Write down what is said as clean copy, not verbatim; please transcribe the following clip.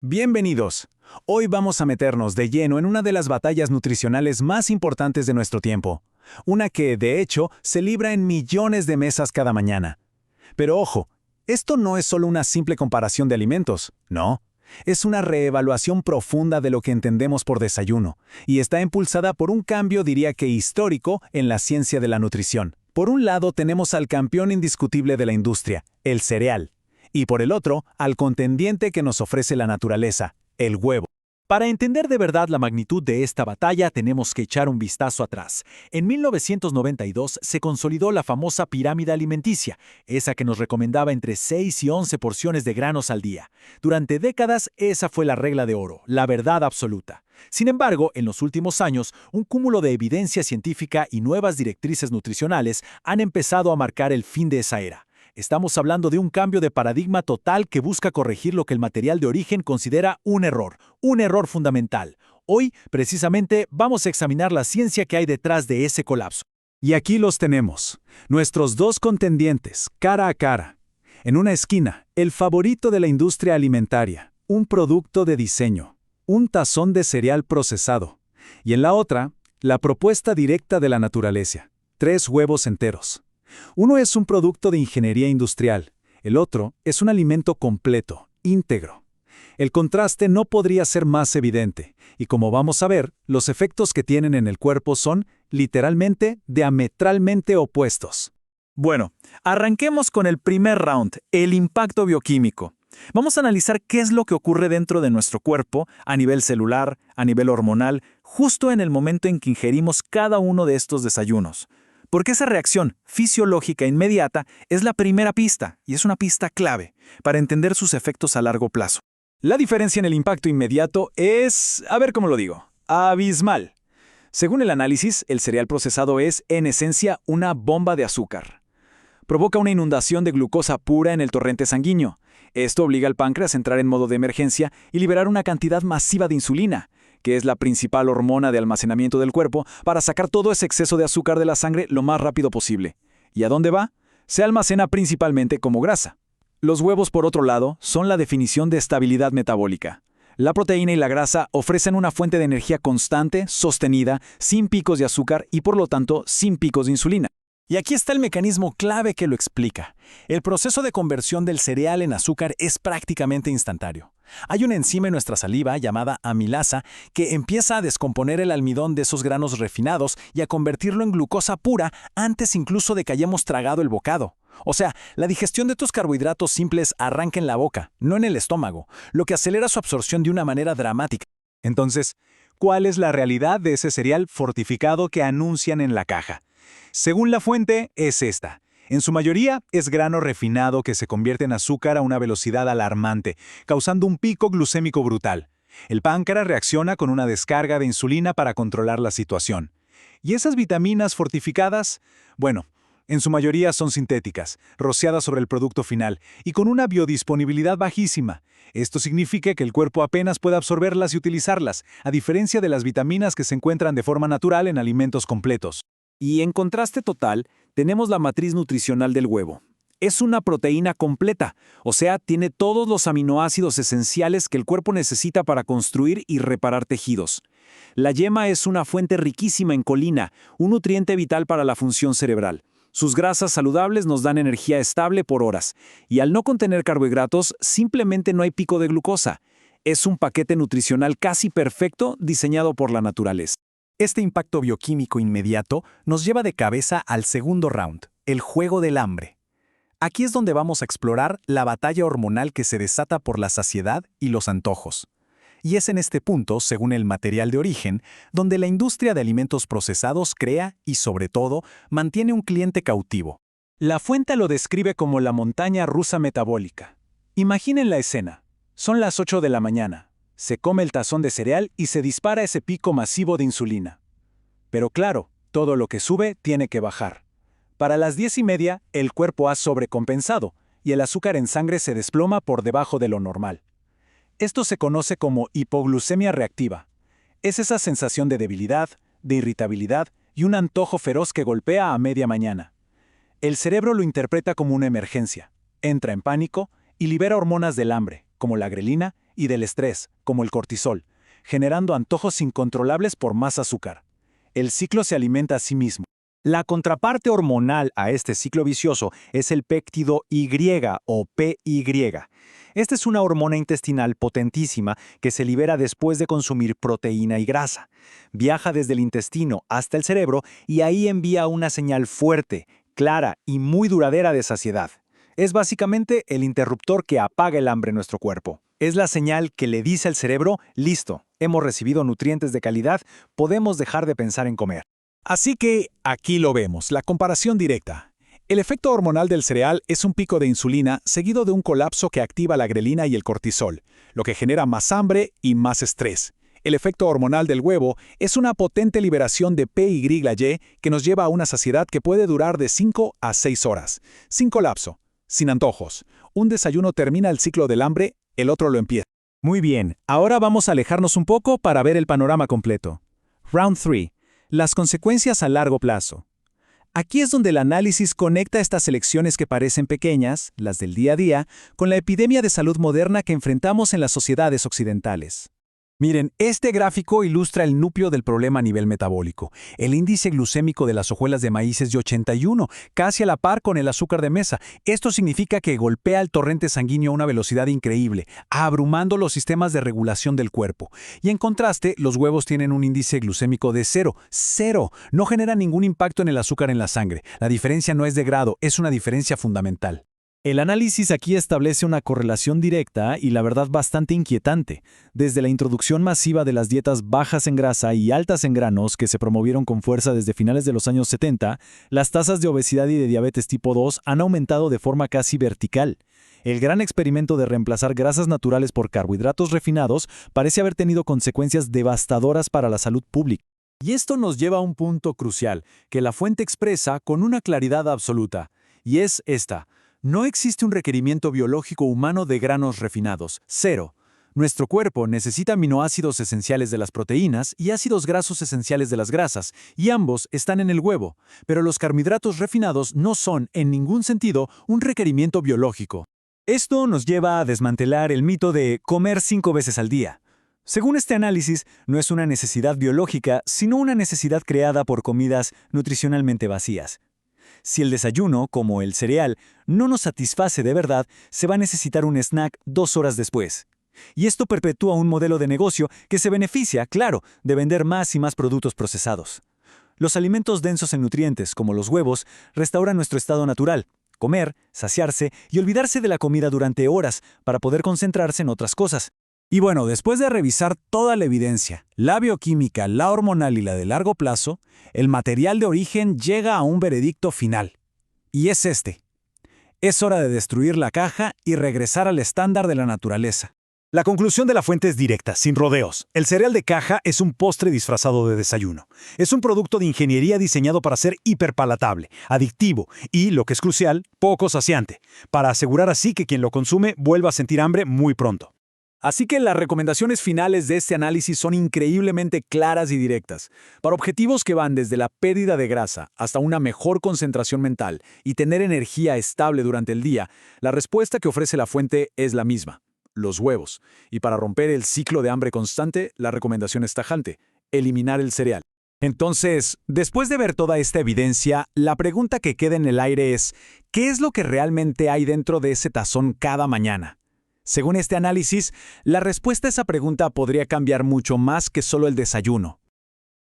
Bienvenidos. Hoy vamos a meternos de lleno en una de las batallas nutricionales más importantes de nuestro tiempo. Una que, de hecho, se libra en millones de mesas cada mañana. Pero ojo, esto no es solo una simple comparación de alimentos, no. Es una reevaluación profunda de lo que entendemos por desayuno, y está impulsada por un cambio, diría que histórico, en la ciencia de la nutrición. Por un lado tenemos al campeón indiscutible de la industria, el cereal. Y por el otro, al contendiente que nos ofrece la naturaleza, el huevo. Para entender de verdad la magnitud de esta batalla tenemos que echar un vistazo atrás. En 1992 se consolidó la famosa pirámide alimenticia, esa que nos recomendaba entre 6 y 11 porciones de granos al día. Durante décadas esa fue la regla de oro, la verdad absoluta. Sin embargo, en los últimos años, un cúmulo de evidencia científica y nuevas directrices nutricionales han empezado a marcar el fin de esa era. Estamos hablando de un cambio de paradigma total que busca corregir lo que el material de origen considera un error fundamental. Hoy, precisamente, vamos a examinar la ciencia que hay detrás de ese colapso. Y aquí los tenemos, nuestros dos contendientes, cara a cara. En una esquina, el favorito de la industria alimentaria, un producto de diseño, un tazón de cereal procesado. Y en la otra, la propuesta directa de la naturaleza, 3 huevos enteros. Uno es un producto de ingeniería industrial, el otro es un alimento completo, íntegro. El contraste no podría ser más evidente, y como vamos a ver, los efectos que tienen en el cuerpo son, literalmente, diametralmente opuestos. Bueno, arranquemos con el primer round, el impacto bioquímico. Vamos a analizar qué es lo que ocurre dentro de nuestro cuerpo, a nivel celular, a nivel hormonal, justo en el momento en que ingerimos cada uno de estos desayunos. Porque esa reacción fisiológica inmediata es la primera pista, y es una pista clave, para entender sus efectos a largo plazo. La diferencia en el impacto inmediato es, a ver cómo lo digo, abismal. Según el análisis, el cereal procesado es, en esencia, una bomba de azúcar. Provoca una inundación de glucosa pura en el torrente sanguíneo. Esto obliga al páncreas a entrar en modo de emergencia y liberar una cantidad masiva de insulina, que es la principal hormona de almacenamiento del cuerpo, para sacar todo ese exceso de azúcar de la sangre lo más rápido posible. ¿Y a dónde va? Se almacena principalmente como grasa. Los huevos, por otro lado, son la definición de estabilidad metabólica. La proteína y la grasa ofrecen una fuente de energía constante, sostenida, sin picos de azúcar y por lo tanto sin picos de insulina. Y aquí está el mecanismo clave que lo explica. El proceso de conversión del cereal en azúcar es prácticamente instantáneo. Hay una enzima en nuestra saliva llamada amilasa que empieza a descomponer el almidón de esos granos refinados y a convertirlo en glucosa pura antes incluso de que hayamos tragado el bocado. O sea, la digestión de estos carbohidratos simples arranca en la boca, no en el estómago, lo que acelera su absorción de una manera dramática. Entonces, ¿cuál es la realidad de ese cereal fortificado que anuncian en la caja? Según la fuente, es esta. En su mayoría, es grano refinado que se convierte en azúcar a una velocidad alarmante, causando un pico glucémico brutal. El páncreas reacciona con una descarga de insulina para controlar la situación. ¿Y esas vitaminas fortificadas? Bueno, en su mayoría son sintéticas, rociadas sobre el producto final, y con una biodisponibilidad bajísima. Esto significa que el cuerpo apenas puede absorberlas y utilizarlas, a diferencia de las vitaminas que se encuentran de forma natural en alimentos completos. Y en contraste total, tenemos la matriz nutricional del huevo. Es una proteína completa, o sea, tiene todos los aminoácidos esenciales que el cuerpo necesita para construir y reparar tejidos. La yema es una fuente riquísima en colina, un nutriente vital para la función cerebral. Sus grasas saludables nos dan energía estable por horas, y al no contener carbohidratos, simplemente no hay pico de glucosa. Es un paquete nutricional casi perfecto diseñado por la naturaleza. Este impacto bioquímico inmediato nos lleva de cabeza al segundo round, el juego del hambre. Aquí es donde vamos a explorar la batalla hormonal que se desata por la saciedad y los antojos. Y es en este punto, según el material de origen, donde la industria de alimentos procesados crea y, sobre todo, mantiene un cliente cautivo. La fuente lo describe como la montaña rusa metabólica. Imaginen la escena. Son las 8 de la mañana. Se come el tazón de cereal y se dispara ese pico masivo de insulina. Pero claro, todo lo que sube tiene que bajar. Para las 10:30, el cuerpo ha sobrecompensado y el azúcar en sangre se desploma por debajo de lo normal. Esto se conoce como hipoglucemia reactiva. Es esa sensación de debilidad, de irritabilidad y un antojo feroz que golpea a media mañana. El cerebro lo interpreta como una emergencia, entra en pánico y libera hormonas del hambre, como la grelina y del estrés, como el cortisol, generando antojos incontrolables por más azúcar. El ciclo se alimenta a sí mismo. La contraparte hormonal a este ciclo vicioso es el péptido Y o PY. Esta es una hormona intestinal potentísima que se libera después de consumir proteína y grasa. Viaja desde el intestino hasta el cerebro y ahí envía una señal fuerte, clara y muy duradera de saciedad. Es básicamente el interruptor que apaga el hambre en nuestro cuerpo. Es la señal que le dice al cerebro, listo, hemos recibido nutrientes de calidad, podemos dejar de pensar en comer. Así que aquí lo vemos, la comparación directa. El efecto hormonal del cereal es un pico de insulina seguido de un colapso que activa la grelina y el cortisol, lo que genera más hambre y más estrés. El efecto hormonal del huevo es una potente liberación de PYY que nos lleva a una saciedad que puede durar de 5 a 6 horas, sin colapso, sin antojos. Un desayuno termina el ciclo del hambre, el otro lo empieza. Muy bien, ahora vamos a alejarnos un poco para ver el panorama completo. Round 3. Las consecuencias a largo plazo. Aquí es donde el análisis conecta estas elecciones que parecen pequeñas, las del día a día, con la epidemia de salud moderna que enfrentamos en las sociedades occidentales. Miren, este gráfico ilustra el núcleo del problema a nivel metabólico. El índice glucémico de las hojuelas de maíz es de 81, casi a la par con el azúcar de mesa. Esto significa que golpea el torrente sanguíneo a una velocidad increíble, abrumando los sistemas de regulación del cuerpo. Y en contraste, los huevos tienen un índice glucémico de 0. ¡Cero! No genera ningún impacto en el azúcar en la sangre. La diferencia no es de grado, es una diferencia fundamental. El análisis aquí establece una correlación directa y la verdad bastante inquietante. Desde la introducción masiva de las dietas bajas en grasa y altas en granos que se promovieron con fuerza desde finales de los años 70, las tasas de obesidad y de diabetes tipo 2 han aumentado de forma casi vertical. El gran experimento de reemplazar grasas naturales por carbohidratos refinados parece haber tenido consecuencias devastadoras para la salud pública. Y esto nos lleva a un punto crucial, que la fuente expresa con una claridad absoluta, y es esta. No existe un requerimiento biológico humano de granos refinados. 0. Nuestro cuerpo necesita aminoácidos esenciales de las proteínas y ácidos grasos esenciales de las grasas, y ambos están en el huevo. Pero los carbohidratos refinados no son, en ningún sentido, un requerimiento biológico. Esto nos lleva a desmantelar el mito de comer 5 veces al día. Según este análisis, no es una necesidad biológica, sino una necesidad creada por comidas nutricionalmente vacías. Si el desayuno, como el cereal, no nos satisface de verdad, se va a necesitar un snack 2 horas después. Y esto perpetúa un modelo de negocio que se beneficia, claro, de vender más y más productos procesados. Los alimentos densos en nutrientes, como los huevos, restauran nuestro estado natural, comer, saciarse y olvidarse de la comida durante horas para poder concentrarse en otras cosas. Y bueno, después de revisar toda la evidencia, la bioquímica, la hormonal y la de largo plazo, el material de origen llega a un veredicto final. Y es este. Es hora de destruir la caja y regresar al estándar de la naturaleza. La conclusión de la fuente es directa, sin rodeos. El cereal de caja es un postre disfrazado de desayuno. Es un producto de ingeniería diseñado para ser hiperpalatable, adictivo y, lo que es crucial, poco saciante, para asegurar así que quien lo consume vuelva a sentir hambre muy pronto. Así que las recomendaciones finales de este análisis son increíblemente claras y directas, para objetivos que van desde la pérdida de grasa hasta una mejor concentración mental y tener energía estable durante el día. La respuesta que ofrece la fuente es la misma: los huevos. Y para romper el ciclo de hambre constante, la recomendación es tajante: eliminar el cereal. Entonces, después de ver toda esta evidencia, la pregunta que queda en el aire es: ¿qué es lo que realmente hay dentro de ese tazón cada mañana? Según este análisis, la respuesta a esa pregunta podría cambiar mucho más que solo el desayuno.